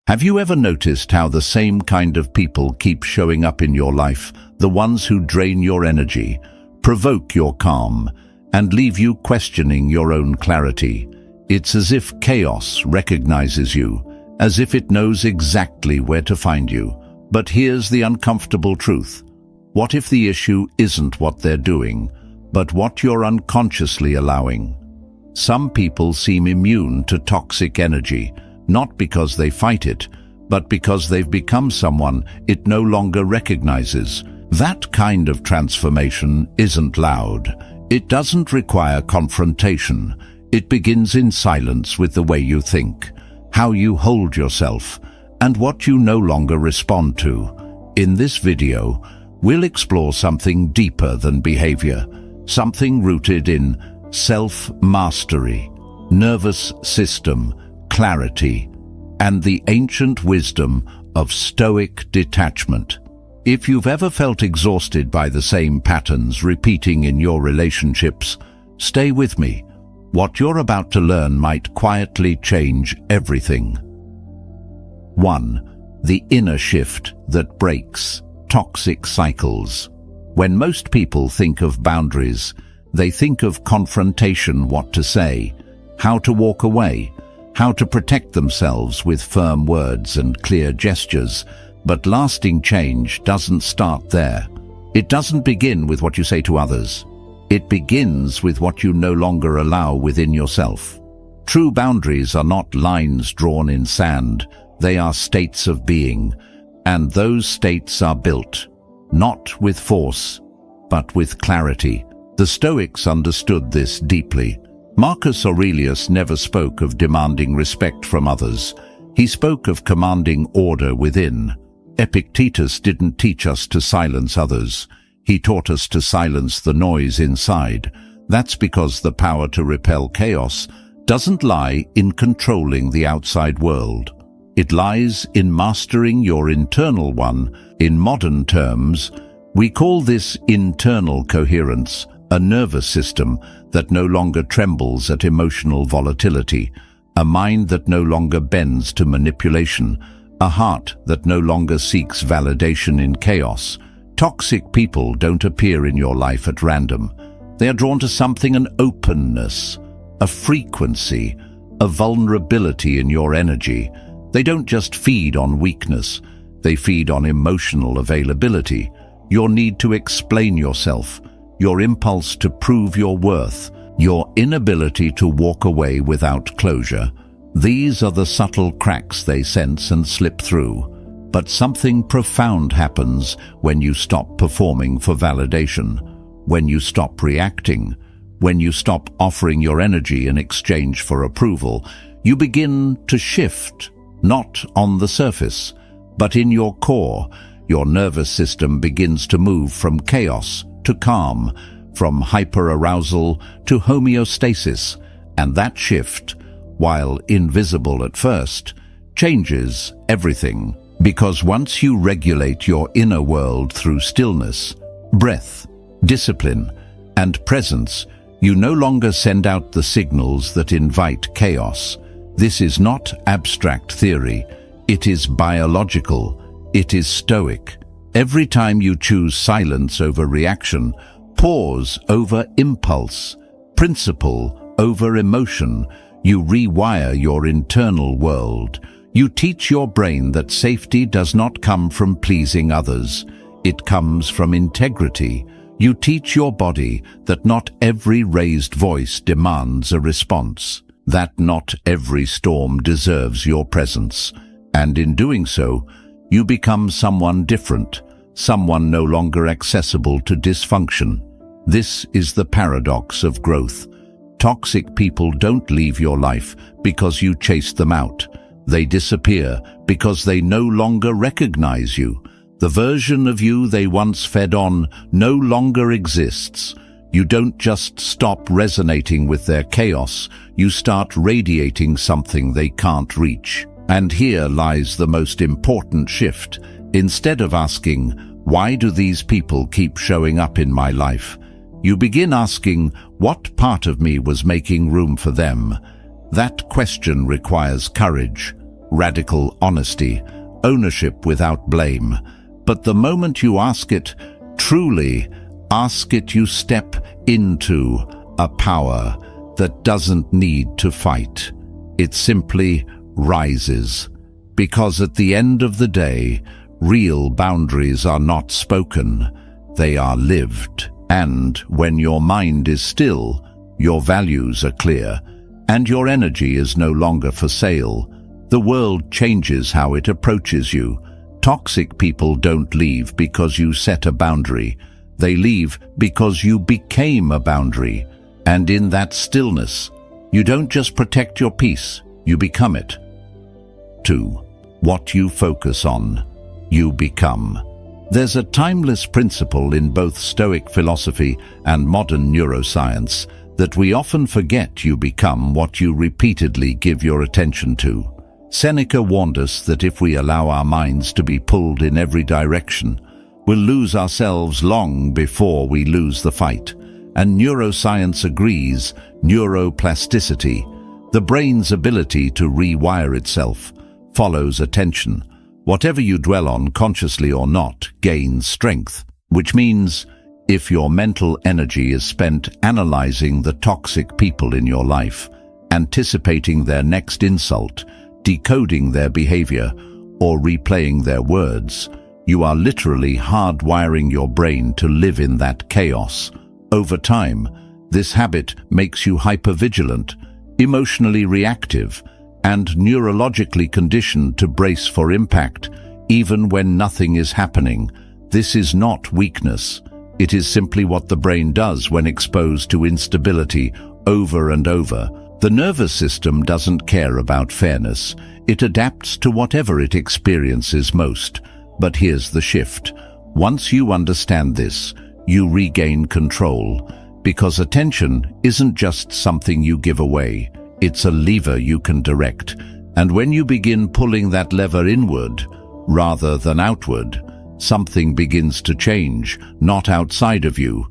Have you ever noticed how the same kind of people keep showing up in your life, the ones who drain your energy, provoke your calm, and leave you questioning your own clarity? It's as if chaos recognizes you, as if it knows exactly where to find you. But here's the uncomfortable truth. What if the issue isn't what they're doing, but what you're unconsciously allowing? Some people seem immune to toxic energy, not because they fight it, but because they've become someone it no longer recognizes. That kind of transformation isn't loud. It doesn't require confrontation. It begins in silence with the way you think, how you hold yourself, and what you no longer respond to. In this video, we'll explore something deeper than behavior, something rooted in self-mastery, nervous system, clarity, and the ancient wisdom of Stoic detachment. If you've ever felt exhausted by the same patterns repeating in your relationships, stay with me. What you're about to learn might quietly change everything. 1. The inner shift that breaks toxic cycles. When most people think of boundaries, they think of confrontation, what to say, how to walk away, how to protect themselves with firm words and clear gestures. But lasting change doesn't start there. It doesn't begin with what you say to others. It begins with what you no longer allow within yourself. True boundaries are not lines drawn in sand. They are states of being, and those states are built, not with force, but with clarity. The Stoics understood this deeply. Marcus Aurelius never spoke of demanding respect from others. He spoke of commanding order within. Epictetus didn't teach us to silence others. He taught us to silence the noise inside. That's because the power to repel chaos doesn't lie in controlling the outside world. It lies in mastering your internal one. In modern terms, we call this internal coherence, a nervous system that no longer trembles at emotional volatility, a mind that no longer bends to manipulation, a heart that no longer seeks validation in chaos. Toxic people don't appear in your life at random. They are drawn to something, an openness, a frequency, a vulnerability in your energy. They don't just feed on weakness, they feed on emotional availability, your need to explain yourself, your impulse to prove your worth, your inability to walk away without closure. These are the subtle cracks they sense and slip through. But something profound happens when you stop performing for validation, when you stop reacting, when you stop offering your energy in exchange for approval. You begin to shift, not on the surface, but in your core. Your nervous system begins to move from chaos to calm, from hyperarousal to homeostasis, and that shift, while invisible at first, changes everything. Because once you regulate your inner world through stillness, breath, discipline, and presence, you no longer send out the signals that invite chaos. This is not abstract theory. It is biological. It is Stoic. Every time you choose silence over reaction, pause over impulse, principle over emotion, you rewire your internal world. You teach your brain that safety does not come from pleasing others. It comes from integrity. You teach your body that not every raised voice demands a response, that not every storm deserves your presence. And in doing so, you become someone different, someone no longer accessible to dysfunction. This is the paradox of growth. Toxic people don't leave your life because you chase them out. They disappear because they no longer recognize you. The version of you they once fed on no longer exists. You don't just stop resonating with their chaos, you start radiating something they can't reach. And here lies the most important shift. Instead of asking, why do these people keep showing up in my life? You begin asking, what part of me was making room for them? That question requires courage. radical honesty, ownership without blame. But the moment you ask it, truly ask it, you step into a power that doesn't need to fight. It simply rises. Because at the end of the day, real boundaries are not spoken, they are lived. And when your mind is still, your values are clear, and your energy is no longer for sale, the world changes how it approaches you. Toxic people don't leave because you set a boundary. They leave because you became a boundary. And in that stillness, you don't just protect your peace, you become it. 2. What you focus on, you become. There's a timeless principle in both Stoic philosophy and modern neuroscience that we often forget: you become what you repeatedly give your attention to. Seneca warned us that if we allow our minds to be pulled in every direction, we'll lose ourselves long before we lose the fight. And neuroscience agrees. Neuroplasticity, the brain's ability to rewire itself, follows attention. Whatever you dwell on, consciously or not, gains strength, which means if your mental energy is spent analyzing the toxic people in your life, anticipating their next insult, decoding their behavior, or replaying their words, you are literally hardwiring your brain to live in that chaos. Over time, this habit makes you hypervigilant, emotionally reactive, and neurologically conditioned to brace for impact, even when nothing is happening. This is not weakness. It is simply what the brain does when exposed to instability over and over. The nervous system doesn't care about fairness. It adapts to whatever it experiences most. But here's the shift. Once you understand this, you regain control, because attention isn't just something you give away. It's a lever you can direct. And when you begin pulling that lever inward rather than outward, something begins to change, not outside of you,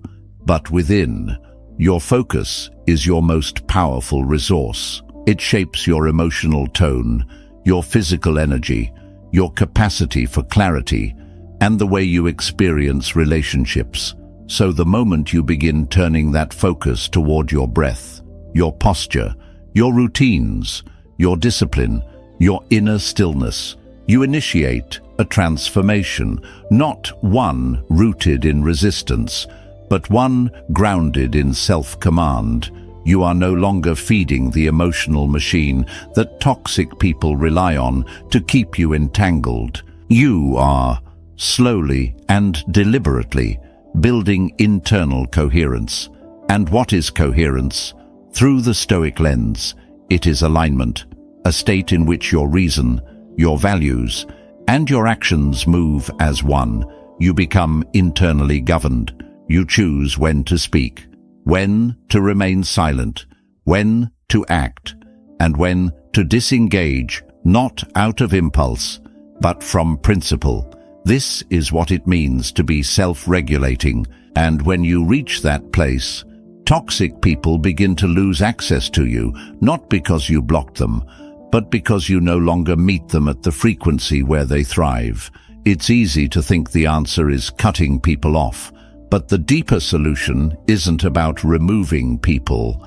but within. Your focus is your most powerful resource. It shapes your emotional tone, your physical energy, your capacity for clarity, and the way you experience relationships. So the moment you begin turning that focus toward your breath, your posture, your routines, your discipline, your inner stillness, you initiate a transformation, not one rooted in resistance, but one grounded in self-command. You are no longer feeding the emotional machine that toxic people rely on to keep you entangled. You are, slowly and deliberately, building internal coherence. And what is coherence? Through the Stoic lens, it is alignment, a state in which your reason, your values, and your actions move as one. You become internally governed. You choose when to speak, when to remain silent, when to act, and when to disengage, not out of impulse, but from principle. This is what it means to be self-regulating, and when you reach that place, toxic people begin to lose access to you, not because you blocked them, but because you no longer meet them at the frequency where they thrive. It's easy to think the answer is cutting people off, but the deeper solution isn't about removing people.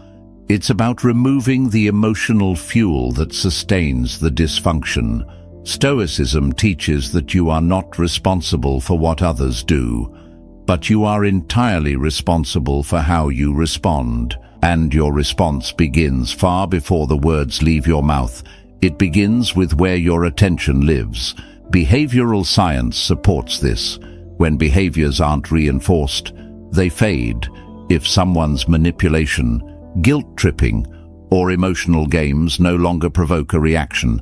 It's about removing the emotional fuel that sustains the dysfunction. Stoicism teaches that you are not responsible for what others do, but you are entirely responsible for how you respond. And your response begins far before the words leave your mouth. It begins with where your attention lives. Behavioral science supports this. When behaviors aren't reinforced, they fade. If someone's manipulation, guilt-tripping, or emotional games no longer provoke a reaction,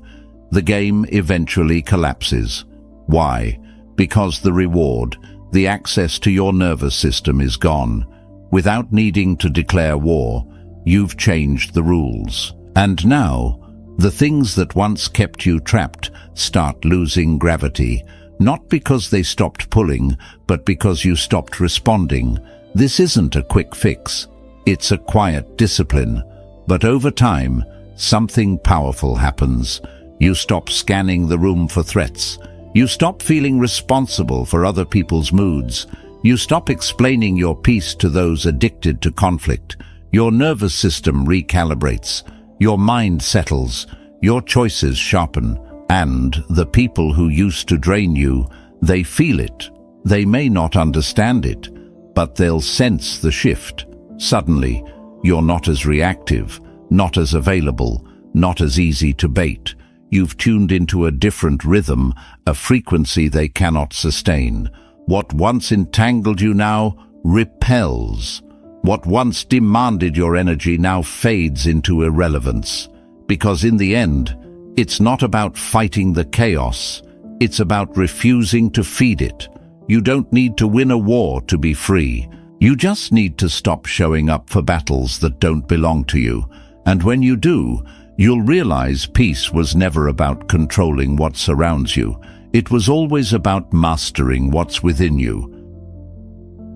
the game eventually collapses. Why? Because the reward, the access to your nervous system is gone. Without needing to declare war, you've changed the rules. And now, the things that once kept you trapped start losing gravity, not because they stopped pulling, but because you stopped responding. This isn't a quick fix. It's a quiet discipline. But over time, something powerful happens. You stop scanning the room for threats. You stop feeling responsible for other people's moods. You stop explaining your peace to those addicted to conflict. Your nervous system recalibrates. Your mind settles. Your choices sharpen. And the people who used to drain you, they feel it. They may not understand it, but they'll sense the shift. Suddenly, you're not as reactive, not as available, not as easy to bait. You've tuned into a different rhythm, a frequency they cannot sustain. What once entangled you now repels. What once demanded your energy now fades into irrelevance. Because in the end, it's not about fighting the chaos. It's about refusing to feed it. You don't need to win a war to be free. You just need to stop showing up for battles that don't belong to you. And when you do, you'll realize peace was never about controlling what surrounds you. It was always about mastering what's within you.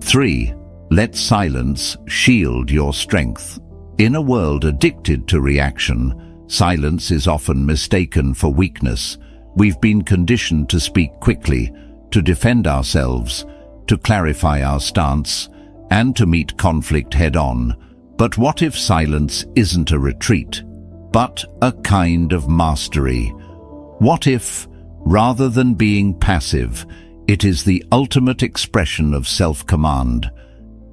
3. Let silence shield your strength. In a world addicted to reaction, silence is often mistaken for weakness. We've been conditioned to speak quickly, to defend ourselves, to clarify our stance, and to meet conflict head-on. But what if silence isn't a retreat, but a kind of mastery? What if, rather than being passive, it is the ultimate expression of self-command?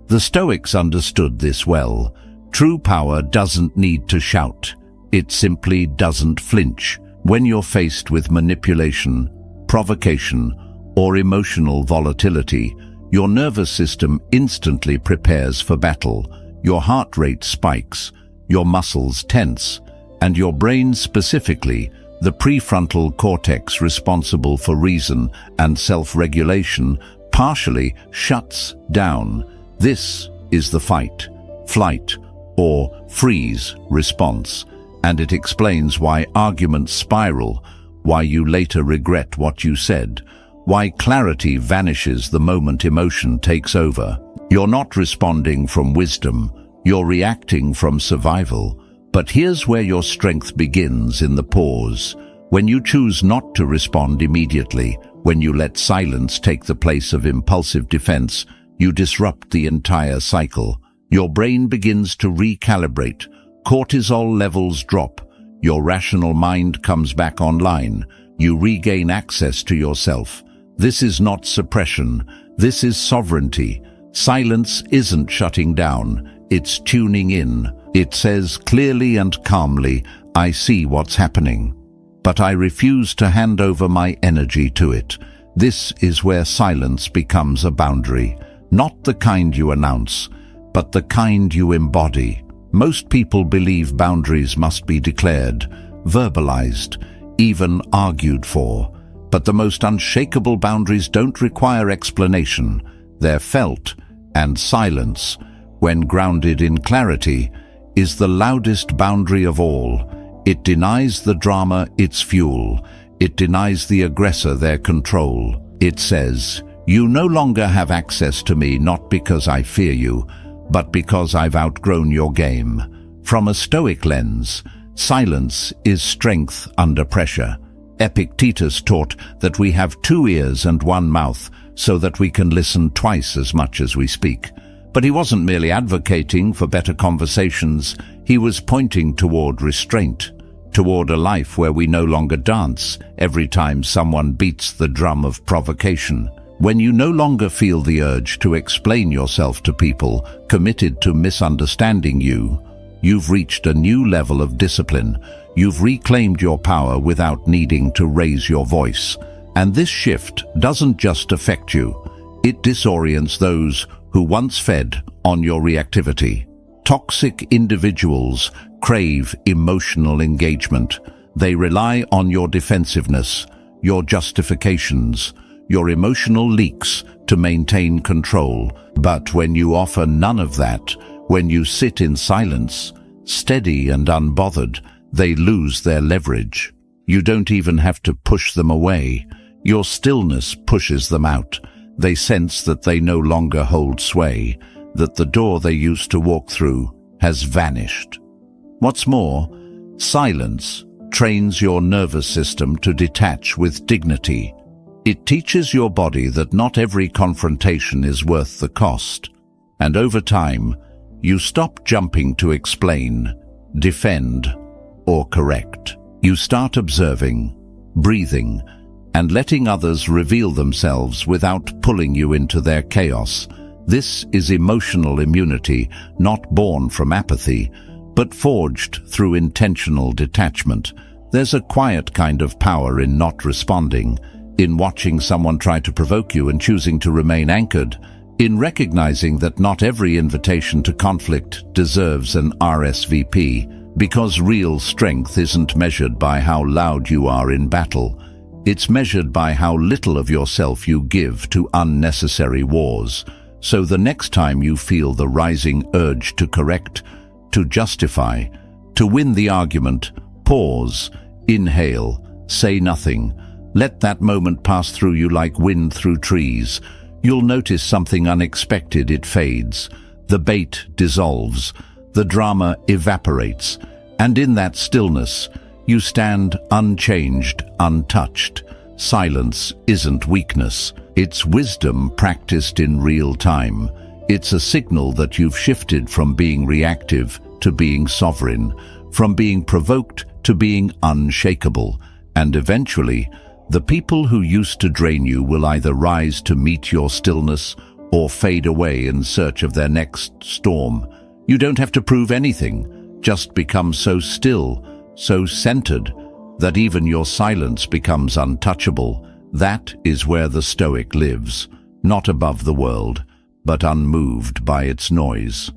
The Stoics understood this well. True power doesn't need to shout. It simply doesn't flinch. When you're faced with manipulation, provocation, or emotional volatility, your nervous system instantly prepares for battle. Your heart rate spikes, your muscles tense, and your brain specifically, the prefrontal cortex responsible for reason and self-regulation, partially shuts down. This is the fight, flight, or freeze response, and it explains why arguments spiral, why you later regret what you said, why clarity vanishes the moment emotion takes over. You're not responding from wisdom, you're reacting from survival. But here's where your strength begins, in the pause. When you choose not to respond immediately, when you let silence take the place of impulsive defense, you disrupt the entire cycle. Your brain begins to recalibrate. Cortisol levels drop. Your rational mind comes back online. You regain access to yourself. This is not suppression. This is sovereignty. Silence isn't shutting down. It's tuning in. It says clearly and calmly, I see what's happening, but I refuse to hand over my energy to it. This is where silence becomes a boundary. Not the kind you announce, but the kind you embody. Most people believe boundaries must be declared, verbalized, even argued for. But the most unshakable boundaries don't require explanation. They're felt, and silence, when grounded in clarity, is the loudest boundary of all. It denies the drama its fuel. It denies the aggressor their control. It says, you no longer have access to me, not because I fear you, but because I've outgrown your game. From a Stoic lens, silence is strength under pressure. Epictetus taught that we have 2 ears and 1 mouth, so that we can listen twice as much as we speak. But he wasn't merely advocating for better conversations, he was pointing toward restraint, toward a life where we no longer dance every time someone beats the drum of provocation. When you no longer feel the urge to explain yourself to people committed to misunderstanding you, you've reached a new level of discipline. You've reclaimed your power without needing to raise your voice. And this shift doesn't just affect you, it disorients those who once fed on your reactivity. Toxic individuals crave emotional engagement. They rely on your defensiveness, your justifications, your emotional leaks to maintain control. But when you offer none of that, when you sit in silence, steady and unbothered, they lose their leverage. You don't even have to push them away. Your stillness pushes them out. They sense that they no longer hold sway, that the door they used to walk through has vanished. What's more, silence, trains your nervous system to detach with dignity. It teaches your body that not every confrontation is worth the cost. And over time, you stop jumping to explain, defend, or correct. You start observing, breathing, and letting others reveal themselves without pulling you into their chaos. This is emotional immunity, not born from apathy, but forged through intentional detachment. There's a quiet kind of power in not responding, in watching someone try to provoke you and choosing to remain anchored, in recognizing that not every invitation to conflict deserves an RSVP, because real strength isn't measured by how loud you are in battle. It's measured by how little of yourself you give to unnecessary wars. So the next time you feel the rising urge to correct, to justify, to win the argument, pause, inhale, say nothing. Let that moment pass through you like wind through trees. You'll notice something unexpected. It fades. The bait dissolves. The drama evaporates. And in that stillness, you stand unchanged, untouched. Silence isn't weakness. It's wisdom practiced in real time. It's a signal that you've shifted from being reactive to being sovereign, from being provoked to being unshakable. And eventually, the people who used to drain you will either rise to meet your stillness or fade away in search of their next storm. You don't have to prove anything, just become so still, so centered, that even your silence becomes untouchable. That is where the Stoic lives, not above the world, but unmoved by its noise.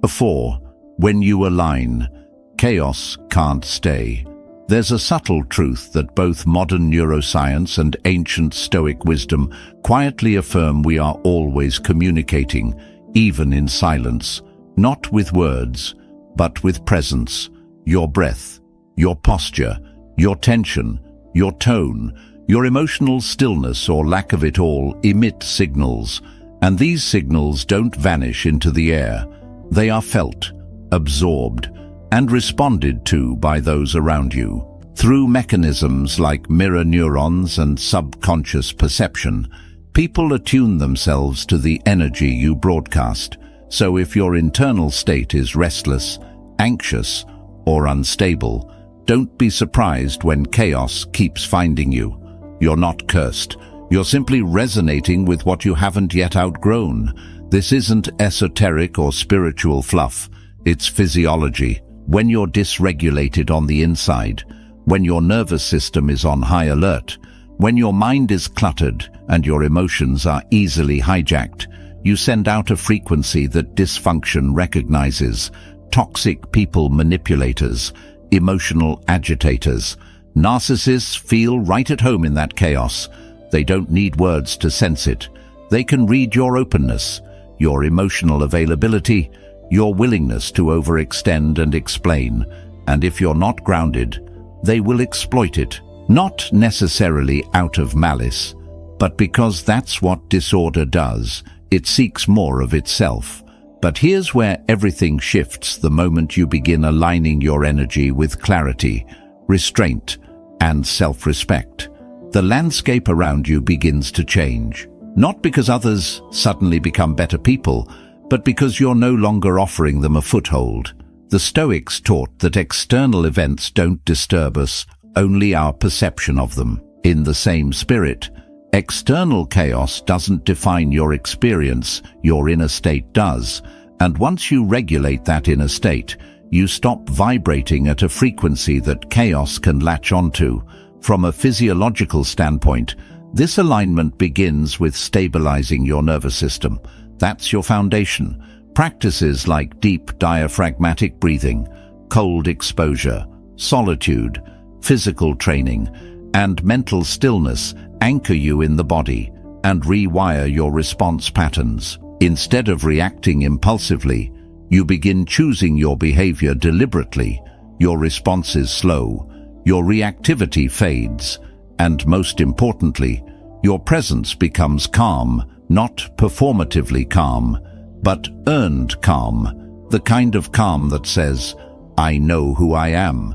4. When you align, chaos can't stay. There's a subtle truth that both modern neuroscience and ancient Stoic wisdom quietly affirm: we are always communicating, even in silence, not with words, but with presence. Your breath, your posture, your tension, your tone, your emotional stillness or lack of it all emit signals, and these signals don't vanish into the air. They are felt, absorbed, and responded to by those around you. Through mechanisms like mirror neurons and subconscious perception, people attune themselves to the energy you broadcast. So if your internal state is restless, anxious, or unstable, don't be surprised when chaos keeps finding you. You're not cursed. You're simply resonating with what you haven't yet outgrown. This isn't esoteric or spiritual fluff. It's physiology. When you're dysregulated on the inside, when your nervous system is on high alert, when your mind is cluttered and your emotions are easily hijacked, you send out a frequency that dysfunction recognizes. Toxic people manipulators, emotional agitators. Narcissists feel right at home in that chaos. They don't need words to sense it. They can read your openness, your emotional availability, your willingness to overextend and explain. And if you're not grounded, they will exploit it, not necessarily out of malice, but because that's what disorder does. It seeks more of itself. But here's where everything shifts the moment you begin aligning your energy with clarity, restraint, and self-respect. The landscape around you begins to change. Not because others suddenly become better people, but because you're no longer offering them a foothold. The Stoics taught that external events don't disturb us, only our perception of them. In the same spirit, external chaos doesn't define your experience, your inner state does. And once you regulate that inner state, you stop vibrating at a frequency that chaos can latch onto. From a physiological standpoint, this alignment begins with stabilizing your nervous system. That's your foundation. Practices like deep diaphragmatic breathing, cold exposure, solitude, physical training, and mental stillness anchor you in the body and rewire your response patterns. Instead of reacting impulsively, you begin choosing your behavior deliberately. Your responses slow, your reactivity fades, and most importantly, your presence becomes calm, not performatively calm, but earned calm, the kind of calm that says, "I know who I am."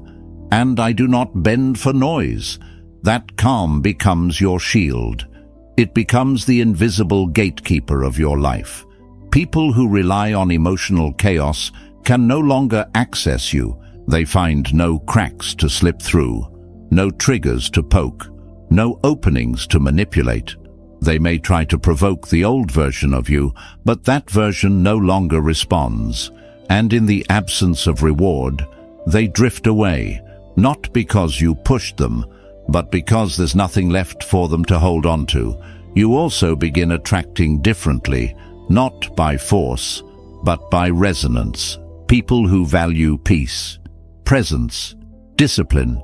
and I do not bend for noise. That calm becomes your shield. It becomes the invisible gatekeeper of your life. People who rely on emotional chaos can no longer access you. They find no cracks to slip through, no triggers to poke, no openings to manipulate. They may try to provoke the old version of you, but that version no longer responds. And in the absence of reward, they drift away, not because you pushed them, but because there's nothing left for them to hold on to. You also begin attracting differently, not by force, but by resonance. People who value peace, presence, discipline,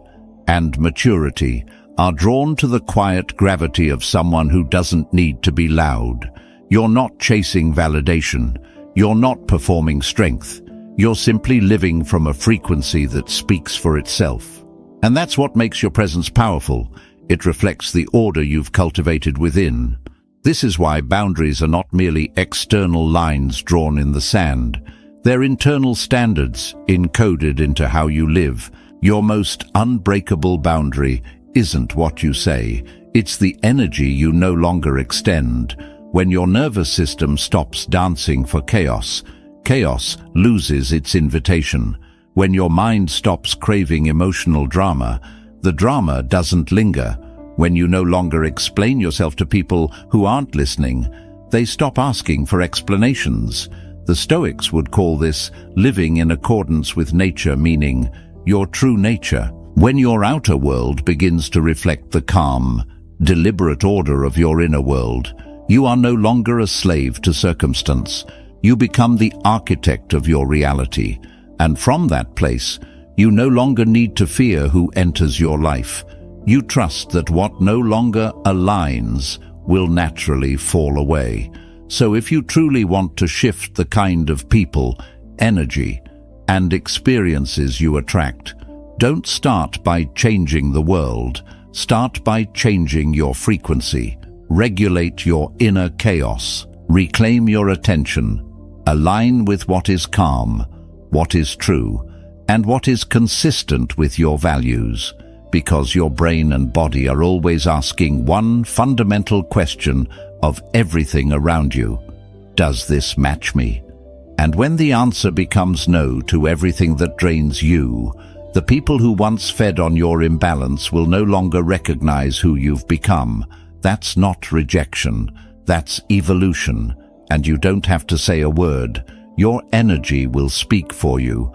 and maturity are drawn to the quiet gravity of someone who doesn't need to be loud. You're not chasing validation. You're not performing strength. You're simply living from a frequency that speaks for itself. And that's what makes your presence powerful. It reflects the order you've cultivated within. This is why boundaries are not merely external lines drawn in the sand. They're internal standards encoded into how you live. Your most unbreakable boundary isn't what you say. It's the energy you no longer extend. When your nervous system stops dancing for chaos, chaos loses its invitation. When your mind stops craving emotional drama, the drama doesn't linger. When you no longer explain yourself to people who aren't listening, they stop asking for explanations. The Stoics would call this living in accordance with nature, meaning your true nature. When your outer world begins to reflect the calm, deliberate order of your inner world, you are no longer a slave to circumstance. You become the architect of your reality. And from that place, you no longer need to fear who enters your life. You trust that what no longer aligns will naturally fall away. So if you truly want to shift the kind of people, energy, and experiences you attract, don't start by changing the world. Start by changing your frequency. Regulate your inner chaos. Reclaim your attention. Align with what is calm, what is true, and what is consistent with your values. Because your brain and body are always asking one fundamental question of everything around you. Does this match me? And when the answer becomes no to everything that drains you, the people who once fed on your imbalance will no longer recognize who you've become. That's not rejection. That's evolution. And you don't have to say a word. Your energy will speak for you.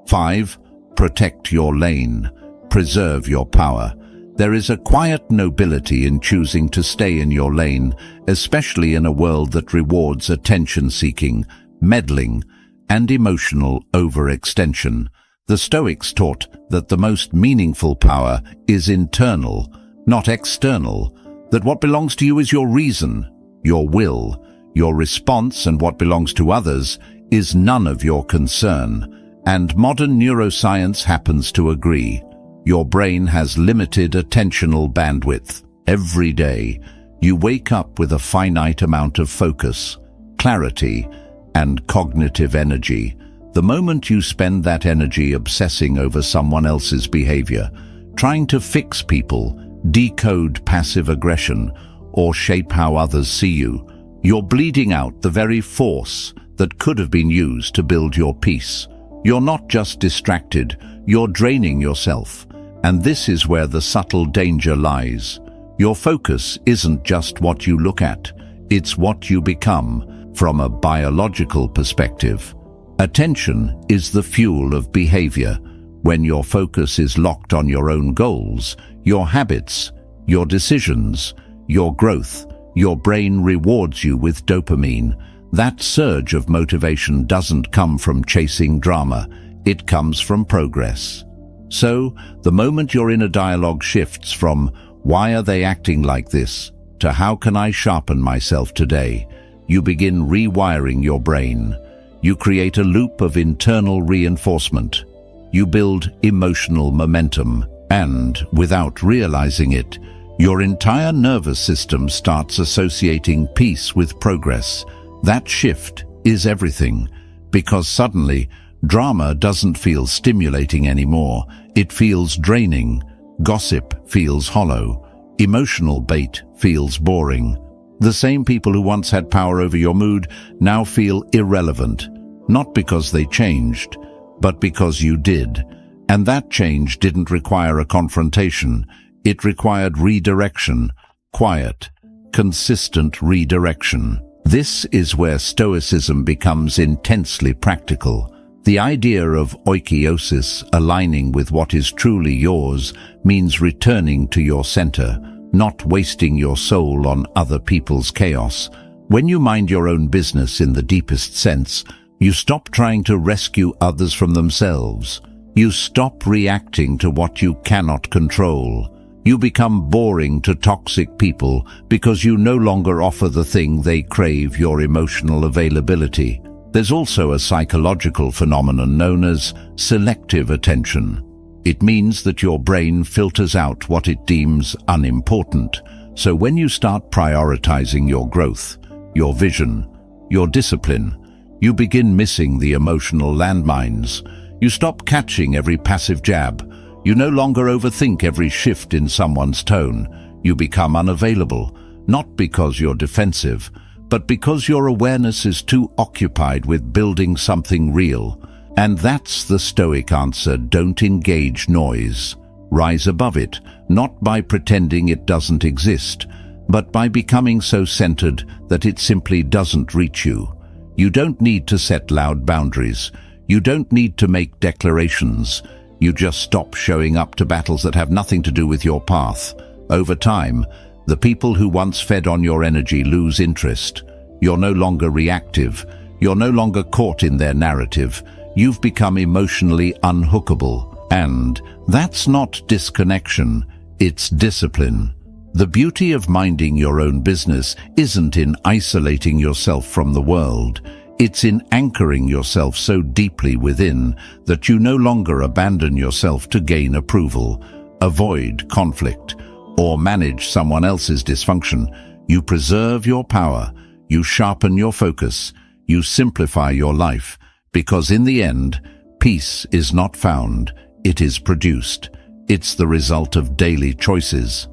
5. Protect your lane. Preserve your power. There is a quiet nobility in choosing to stay in your lane, especially in a world that rewards attention-seeking, meddling, and emotional overextension. The Stoics taught that the most meaningful power is internal, not external, that what belongs to you is your reason, your will, your response, and what belongs to others is none of your concern. And modern neuroscience happens to agree. Your brain has limited attentional bandwidth. Every day, you wake up with a finite amount of focus, clarity, and cognitive energy. The moment you spend that energy obsessing over someone else's behavior, trying to fix people, decode passive aggression, or shape how others see you, you're bleeding out the very force that could have been used to build your peace. You're not just distracted, you're draining yourself. And this is where the subtle danger lies. Your focus isn't just what you look at, it's what you become from a biological perspective. Attention is the fuel of behavior. When your focus is locked on your own goals, your habits, your decisions, your growth, your brain rewards you with dopamine. That surge of motivation doesn't come from chasing drama, it comes from progress. So, the moment your inner dialogue shifts from, "Why are they acting like this?" to "How can I sharpen myself today?" you begin rewiring your brain. You create a loop of internal reinforcement. You build emotional momentum, and, without realizing it, your entire nervous system starts associating peace with progress. That shift is everything, because suddenly, drama doesn't feel stimulating anymore. It feels draining. Gossip feels hollow. Emotional bait feels boring. The same people who once had power over your mood now feel irrelevant, not because they changed, but because you did. And that change didn't require a confrontation. It required redirection, quiet, consistent redirection. This is where Stoicism becomes intensely practical. The idea of oikiosis, aligning with what is truly yours, means returning to your center, not wasting your soul on other people's chaos. When you mind your own business in the deepest sense, you stop trying to rescue others from themselves. You stop reacting to what you cannot control. You become boring to toxic people because you no longer offer the thing they crave, your emotional availability. There's also a psychological phenomenon known as selective attention. It means that your brain filters out what it deems unimportant. So when you start prioritizing your growth, your vision, your discipline, you begin missing the emotional landmines. You stop catching every passive jab. You no longer overthink every shift in someone's tone. You become unavailable, not because you're defensive, but because your awareness is too occupied with building something real. And that's the Stoic answer: don't engage noise. Rise above it, not by pretending it doesn't exist, but by becoming so centered that it simply doesn't reach you. You don't need to set loud boundaries. You don't need to make declarations. You just stop showing up to battles that have nothing to do with your path. Over time, the people who once fed on your energy lose interest. You're no longer reactive. You're no longer caught in their narrative. You've become emotionally unhookable. And that's not disconnection, it's discipline. The beauty of minding your own business isn't in isolating yourself from the world. It's in anchoring yourself so deeply within that you no longer abandon yourself to gain approval, avoid conflict, or manage someone else's dysfunction. You preserve your power, you sharpen your focus, you simplify your life, because in the end, peace is not found, it is produced. It's the result of daily choices,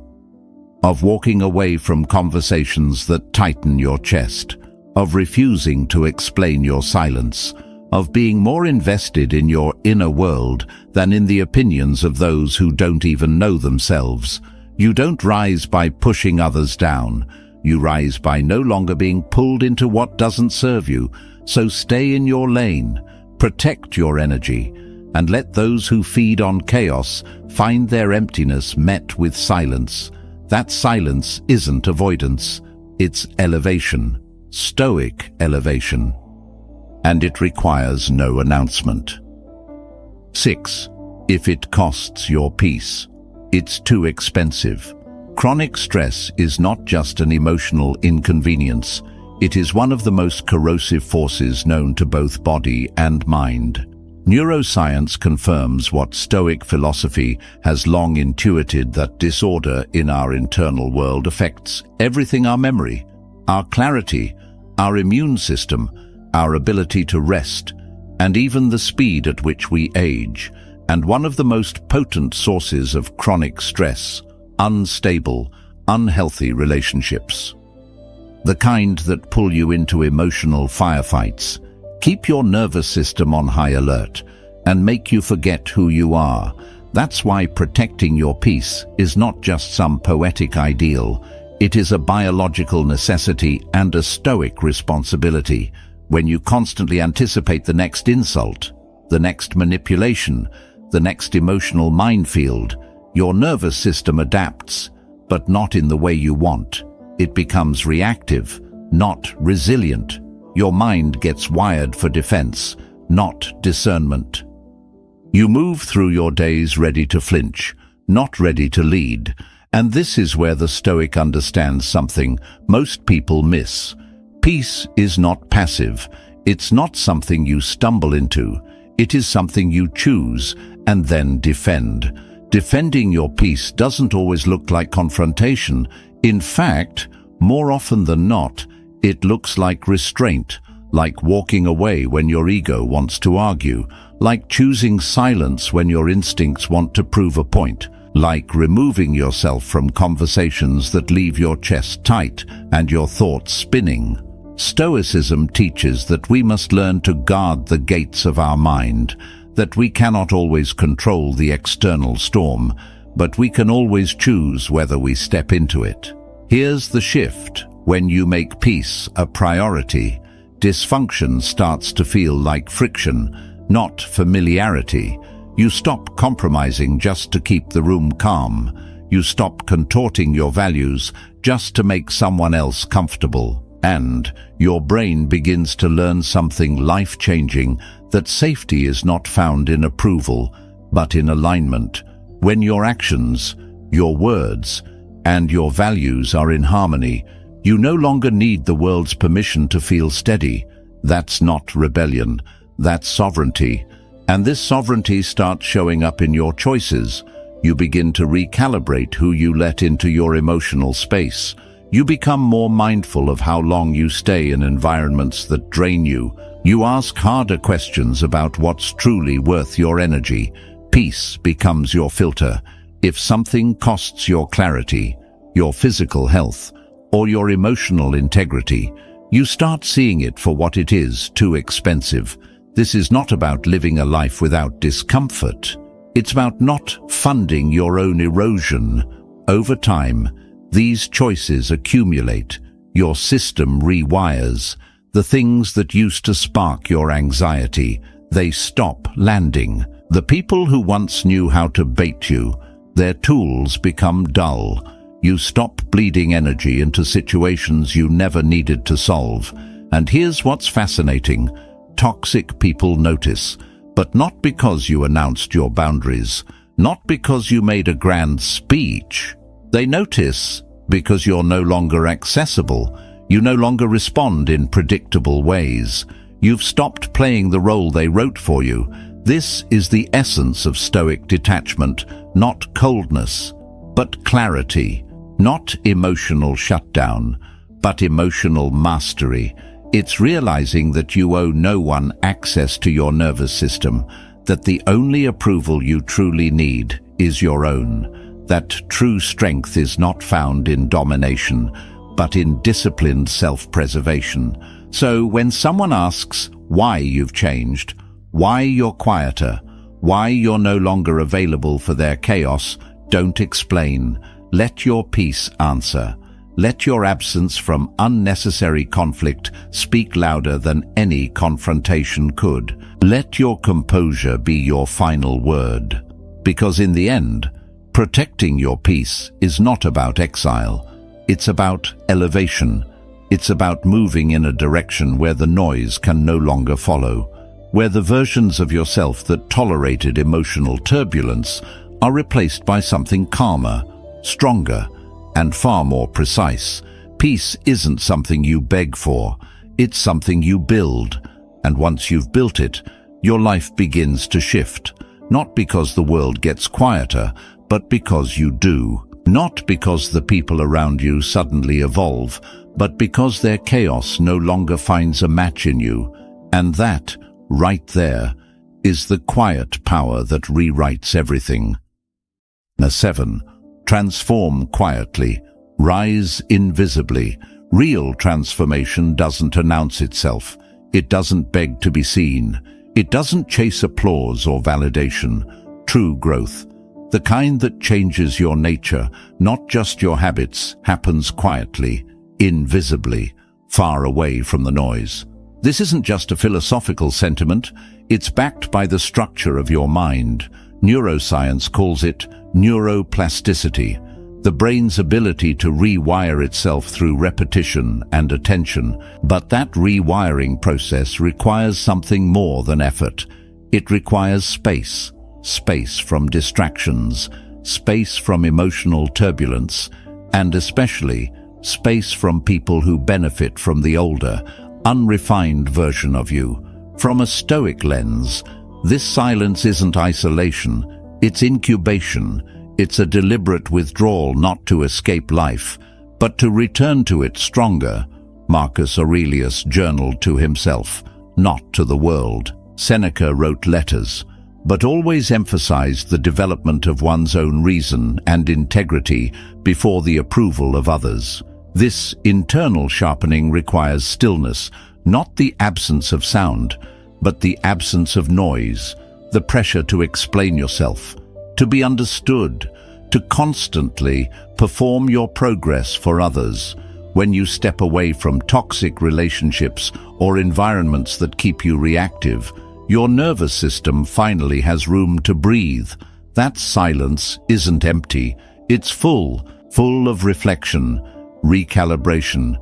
of walking away from conversations that tighten your chest, of refusing to explain your silence, of being more invested in your inner world than in the opinions of those who don't even know themselves. You don't rise by pushing others down. You rise by no longer being pulled into what doesn't serve you. So stay in your lane, protect your energy, and let those who feed on chaos find their emptiness met with silence. That silence isn't avoidance, it's elevation. Stoic elevation, and it requires no announcement. 6. If it costs your peace, it's too expensive. Chronic stress is not just an emotional inconvenience, it is one of the most corrosive forces known to both body and mind. Neuroscience confirms what Stoic philosophy has long intuited, that disorder in our internal world affects everything: our memory, our clarity, our immune system, our ability to rest, and even the speed at which we age. And one of the most potent sources of chronic stress: unstable, unhealthy relationships. The kind that pull you into emotional firefights, keep your nervous system on high alert, and make you forget who you are. That's why protecting your peace is not just some poetic ideal. It is a biological necessity and a Stoic responsibility. When you constantly anticipate the next insult, the next manipulation, the next emotional minefield, your nervous system adapts, but not in the way you want. It becomes reactive, not resilient. Your mind gets wired for defense, not discernment. You move through your days ready to flinch, not ready to lead. And this is where the Stoic understands something most people miss. Peace is not passive. It's not something you stumble into. It is something you choose and then defend. Defending your peace doesn't always look like confrontation. In fact, more often than not, it looks like restraint, like walking away when your ego wants to argue, like choosing silence when your instincts want to prove a point, like removing yourself from conversations that leave your chest tight and your thoughts spinning. Stoicism teaches that we must learn to guard the gates of our mind, that we cannot always control the external storm, but we can always choose whether we step into it. Here's the shift. When you make peace a priority, dysfunction starts to feel like friction, not familiarity. You stop compromising just to keep the room calm. You stop contorting your values just to make someone else comfortable. And your brain begins to learn something life-changing, that safety is not found in approval, but in alignment. When your actions, your words, and your values are in harmony, you no longer need the world's permission to feel steady. That's not rebellion, that's sovereignty. And this sovereignty starts showing up in your choices. You begin to recalibrate who you let into your emotional space. You become more mindful of how long you stay in environments that drain you. You ask harder questions about what's truly worth your energy. Peace becomes your filter. If something costs your clarity, your physical health, or your emotional integrity, you start seeing it for what it is: too expensive. This is not about living a life without discomfort. It's about not funding your own erosion. Over time, these choices accumulate. Your system rewires. The things that used to spark your anxiety, they stop landing. The people who once knew how to bait you, their tools become dull. You stop bleeding energy into situations you never needed to solve. And here's what's fascinating. Toxic people notice, but not because you announced your boundaries, not because you made a grand speech. They notice because you're no longer accessible. You no longer respond in predictable ways. You've stopped playing the role they wrote for you. This is the essence of Stoic detachment, not coldness, but clarity. Not emotional shutdown, but emotional mastery. It's realizing that you owe no one access to your nervous system, that the only approval you truly need is your own, that true strength is not found in domination, but in disciplined self-preservation. So when someone asks why you've changed, why you're quieter, why you're no longer available for their chaos, don't explain. Let your peace answer. Let your absence from unnecessary conflict speak louder than any confrontation could. Let your composure be your final word. Because in the end, protecting your peace is not about exile. It's about elevation. It's about moving in a direction where the noise can no longer follow, where the versions of yourself that tolerated emotional turbulence are replaced by something calmer, stronger, and far more precise. Peace isn't something you beg for, it's something you build. And once you've built it, your life begins to shift, not because the world gets quieter, but because you do. Not because the people around you suddenly evolve, but because their chaos no longer finds a match in you. And that, right there, is the quiet power that rewrites everything. 7. Transform quietly. Rise invisibly. Real transformation doesn't announce itself. It doesn't beg to be seen. It doesn't chase applause or validation. True growth, the kind that changes your nature, not just your habits, happens quietly, invisibly, far away from the noise. This isn't just a philosophical sentiment. It's backed by the structure of your mind. Neuroscience calls it neuroplasticity, the brain's ability to rewire itself through repetition and attention. But that rewiring process requires something more than effort. It requires space. Space from distractions, space from emotional turbulence, and especially space from people who benefit from the older, unrefined version of you. From a Stoic lens, this silence isn't isolation, it's incubation. It's a deliberate withdrawal, not to escape life, but to return to it stronger, Marcus Aurelius journaled to himself, not to the world. Seneca wrote letters, but always emphasized the development of one's own reason and integrity before the approval of others. This internal sharpening requires stillness, not the absence of sound, but the absence of noise, the pressure to explain yourself, to be understood, to constantly perform your progress for others. When you step away from toxic relationships or environments that keep you reactive, your nervous system finally has room to breathe. That silence isn't empty, it's full of reflection, recalibration,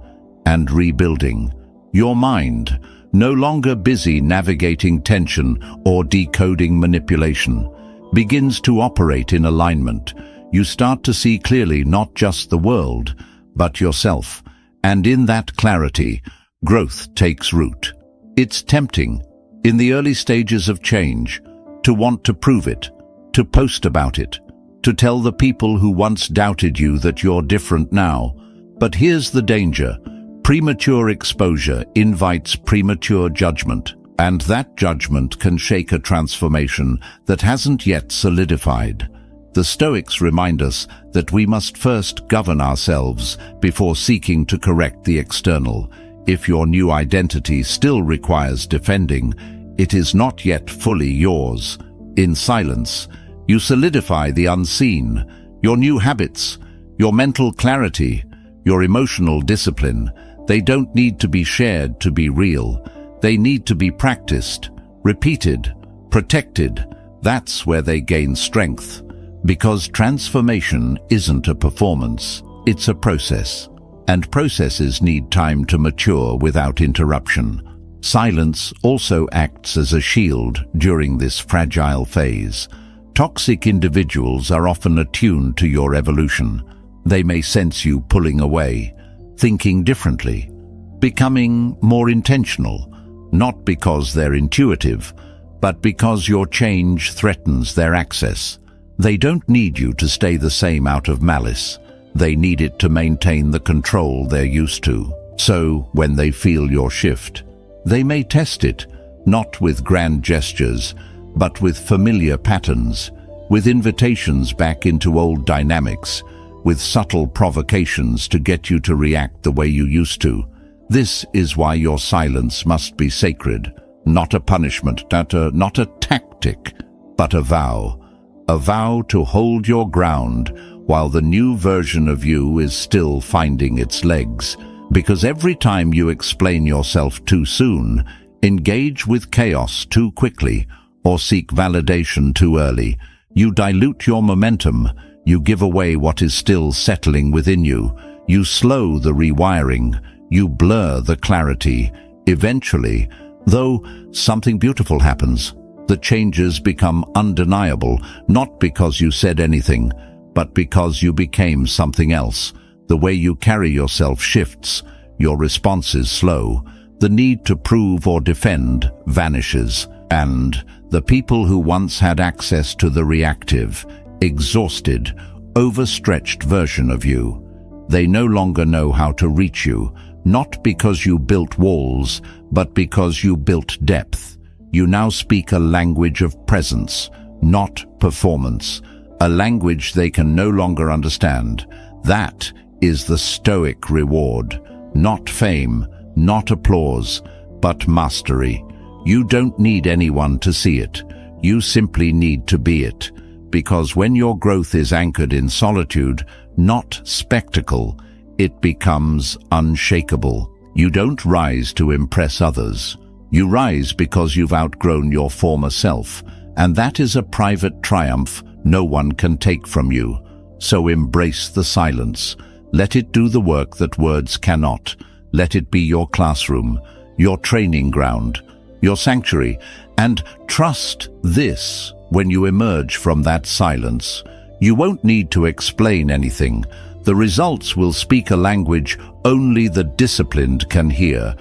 and rebuilding. Your mind, no longer busy navigating tension or decoding manipulation, begins to operate in alignment. You start to see clearly not just the world, but yourself. And in that clarity, growth takes root. It's tempting, in the early stages of change, to want to prove it, to post about it, to tell the people who once doubted you that you're different now. But here's the danger. Premature exposure invites premature judgment, and that judgment can shake a transformation that hasn't yet solidified. The Stoics remind us that we must first govern ourselves before seeking to correct the external. If your new identity still requires defending, it is not yet fully yours. In silence, you solidify the unseen, your new habits, your mental clarity, your emotional discipline. They don't need to be shared to be real. They need to be practiced, repeated, protected. That's where they gain strength. Because transformation isn't a performance, it's a process. And processes need time to mature without interruption. Silence also acts as a shield during this fragile phase. Toxic individuals are often attuned to your evolution. They may sense you pulling away, thinking differently, becoming more intentional, not because they're intuitive, but because your change threatens their access. They don't need you to stay the same out of malice. They need it to maintain the control they're used to. So, when they feel your shift, they may test it, not with grand gestures, but with familiar patterns, with invitations back into old dynamics, with subtle provocations to get you to react the way you used to. This is why your silence must be sacred, not a punishment, not a tactic, but a vow. A vow to hold your ground while the new version of you is still finding its legs. Because every time you explain yourself too soon, engage with chaos too quickly, or seek validation too early, you dilute your momentum, you give away what is still settling within you, you slow the rewiring, you blur the clarity. Eventually, though, something beautiful happens. The changes become undeniable, not because you said anything, but because you became something else. The way you carry yourself shifts, your responses slow, the need to prove or defend vanishes, and the people who once had access to the reactive, exhausted, overstretched version of you, they no longer know how to reach you, not because you built walls, but because you built depth. You now speak a language of presence, not performance, a language they can no longer understand. That is the Stoic reward, not fame, not applause, but mastery. You don't need anyone to see it. You simply need to be it. Because when your growth is anchored in solitude, not spectacle, it becomes unshakable. You don't rise to impress others. You rise because you've outgrown your former self, and that is a private triumph no one can take from you. So embrace the silence. Let it do the work that words cannot. Let it be your classroom, your training ground, your sanctuary, and trust this: when you emerge from that silence, you won't need to explain anything. The results will speak a language only the disciplined can hear.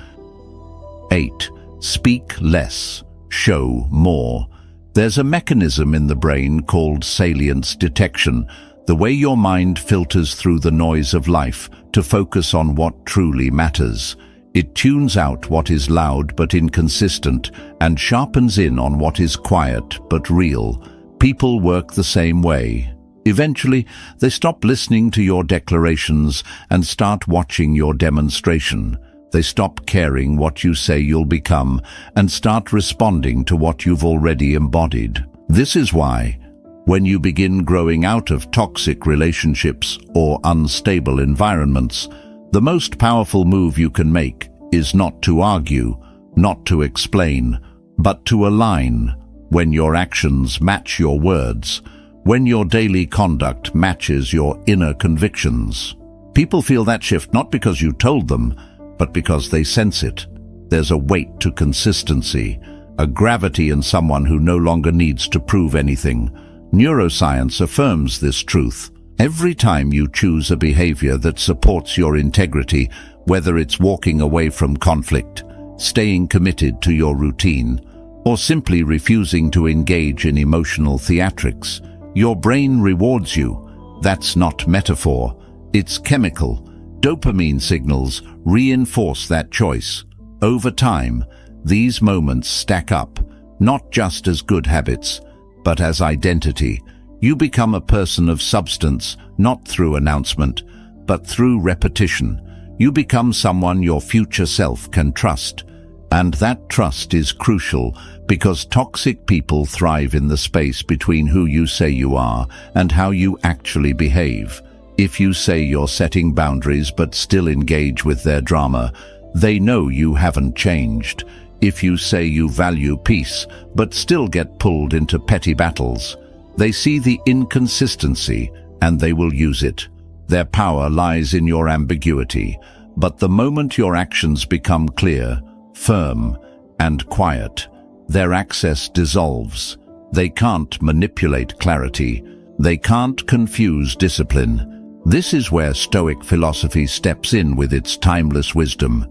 8. Speak less, show more. There's a mechanism in the brain called salience detection, the way your mind filters through the noise of life to focus on what truly matters. It tunes out what is loud but inconsistent and sharpens in on what is quiet but real. People work the same way. Eventually, they stop listening to your declarations and start watching your demonstration. They stop caring what you say you'll become and start responding to what you've already embodied. This is why, when you begin growing out of toxic relationships or unstable environments, the most powerful move you can make is not to argue, not to explain, but to align. When your actions match your words, when your daily conduct matches your inner convictions. People feel that shift not because you told them, but because they sense it. There's a weight to consistency, a gravity in someone who no longer needs to prove anything. Neuroscience affirms this truth. Every time you choose a behavior that supports your integrity, whether it's walking away from conflict, staying committed to your routine, or simply refusing to engage in emotional theatrics, your brain rewards you. That's not metaphor, it's chemical. Dopamine signals reinforce that choice. Over time, these moments stack up, not just as good habits, but as identity. You become a person of substance, not through announcement, but through repetition. You become someone your future self can trust. And that trust is crucial because toxic people thrive in the space between who you say you are and how you actually behave. If you say you're setting boundaries but still engage with their drama, they know you haven't changed. If you say you value peace but still get pulled into petty battles, they see the inconsistency and they will use it. Their power lies in your ambiguity, but the moment your actions become clear, firm, and quiet, their access dissolves. They can't manipulate clarity. They can't confuse discipline. This is where Stoic philosophy steps in with its timeless wisdom.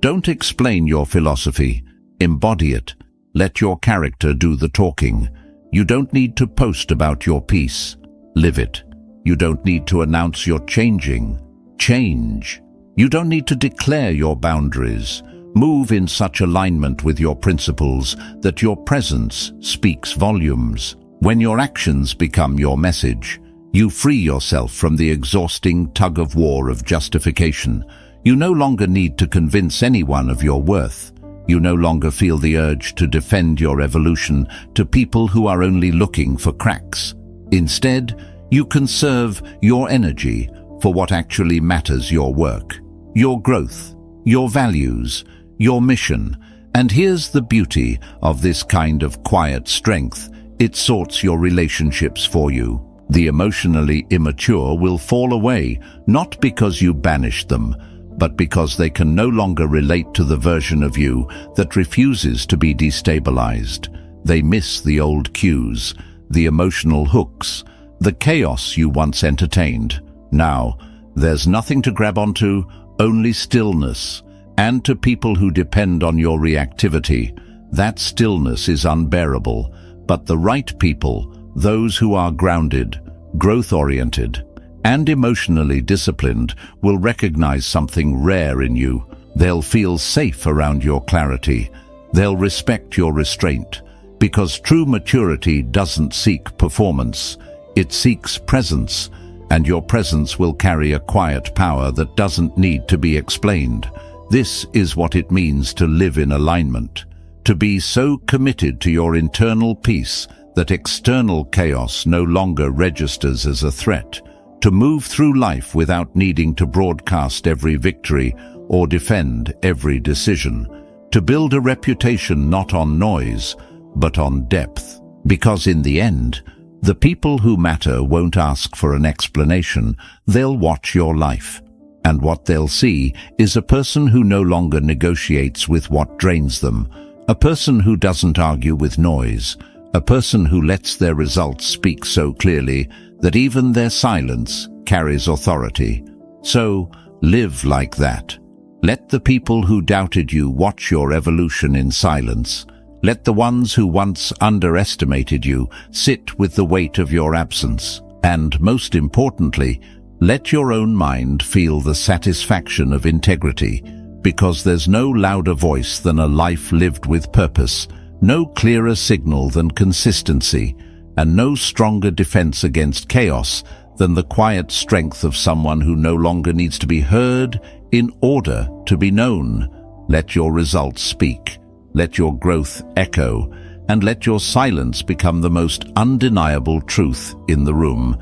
Don't explain your philosophy. Embody it. Let your character do the talking. You don't need to post about your peace. Live it. You don't need to announce you're changing. Change. You don't need to declare your boundaries. Move in such alignment with your principles that your presence speaks volumes. When your actions become your message, you free yourself from the exhausting tug-of-war of justification. You no longer need to convince anyone of your worth. You no longer feel the urge to defend your evolution to people who are only looking for cracks. Instead, you conserve your energy for what actually matters: your work, your growth, your values, your mission. And here's the beauty of this kind of quiet strength. It sorts your relationships for you. The emotionally immature will fall away, not because you banished them, but because they can no longer relate to the version of you that refuses to be destabilized. They miss the old cues, the emotional hooks, the chaos you once entertained. Now, there's nothing to grab onto, only stillness. And to people who depend on your reactivity, that stillness is unbearable. But the right people, those who are grounded, growth-oriented, and emotionally disciplined, will recognize something rare in you. They'll feel safe around your clarity. They'll respect your restraint, because true maturity doesn't seek performance. It seeks presence, and your presence will carry a quiet power that doesn't need to be explained. This is what it means to live in alignment, to be so committed to your internal peace that external chaos no longer registers as a threat, to move through life without needing to broadcast every victory or defend every decision, to build a reputation not on noise, but on depth. Because in the end, the people who matter won't ask for an explanation. They'll watch your life. And what they'll see is a person who no longer negotiates with what drains them, a person who doesn't argue with noise, a person who lets their results speak so clearly that even their silence carries authority. So, live like that. Let the people who doubted you watch your evolution in silence. Let the ones who once underestimated you sit with the weight of your absence. And most importantly, let your own mind feel the satisfaction of integrity, Because there's no louder voice than a life lived with purpose, no clearer signal than consistency, and no stronger defense against chaos than the quiet strength of someone who no longer needs to be heard in order to be known. Let your results speak, let your growth echo, and let your silence become the most undeniable truth in the room.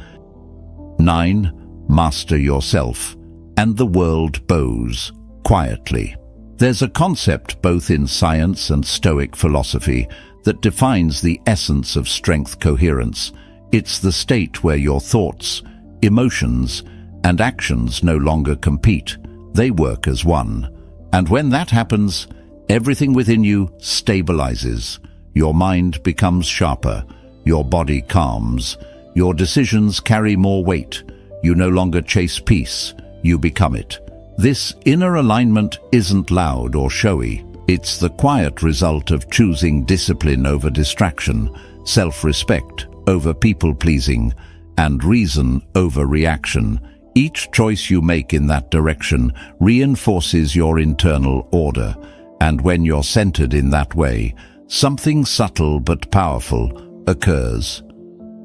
9. Master yourself, and the world bows quietly. There's a concept both in science and Stoic philosophy that defines the essence of strength coherence. It's the state where your thoughts, emotions, and actions no longer compete. They work as one. And when that happens, everything within you stabilizes. Your mind becomes sharper, your body calms, your decisions carry more weight. You no longer chase peace, you become it. This inner alignment isn't loud or showy. It's the quiet result of choosing discipline over distraction, self-respect over people-pleasing, and reason over reaction. Each choice you make in that direction reinforces your internal order, and when you're centered in that way, something subtle but powerful occurs.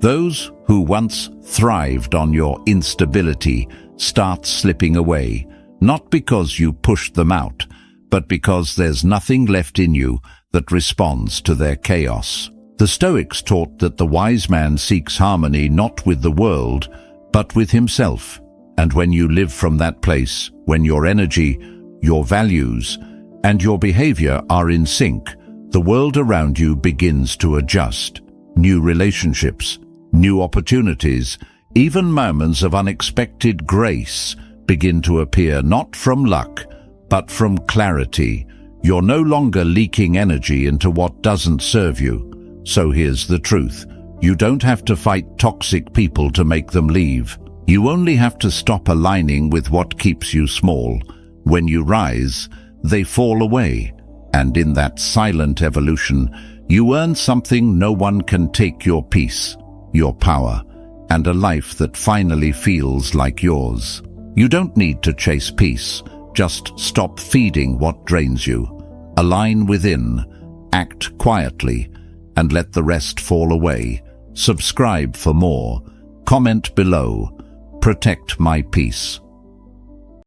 Those who once thrived on your instability start slipping away, not because you pushed them out, but because there's nothing left in you that responds to their chaos. The Stoics taught that the wise man seeks harmony not with the world, but with himself. And when you live from that place, when your energy, your values, and your behavior are in sync, the world around you begins to adjust. New relationships, new opportunities, even moments of unexpected grace begin to appear, not from luck, but from clarity. You're no longer leaking energy into what doesn't serve you. So here's the truth. You don't have to fight toxic people to make them leave. You only have to stop aligning with what keeps you small. When you rise, they fall away. And in that silent evolution, you earn something no one can take: your peace, your power, and a life that finally feels like yours. You don't need to chase peace. Just stop feeding what drains you. Align within, act quietly, and let the rest fall away. Subscribe for more. Comment below. Protect my peace.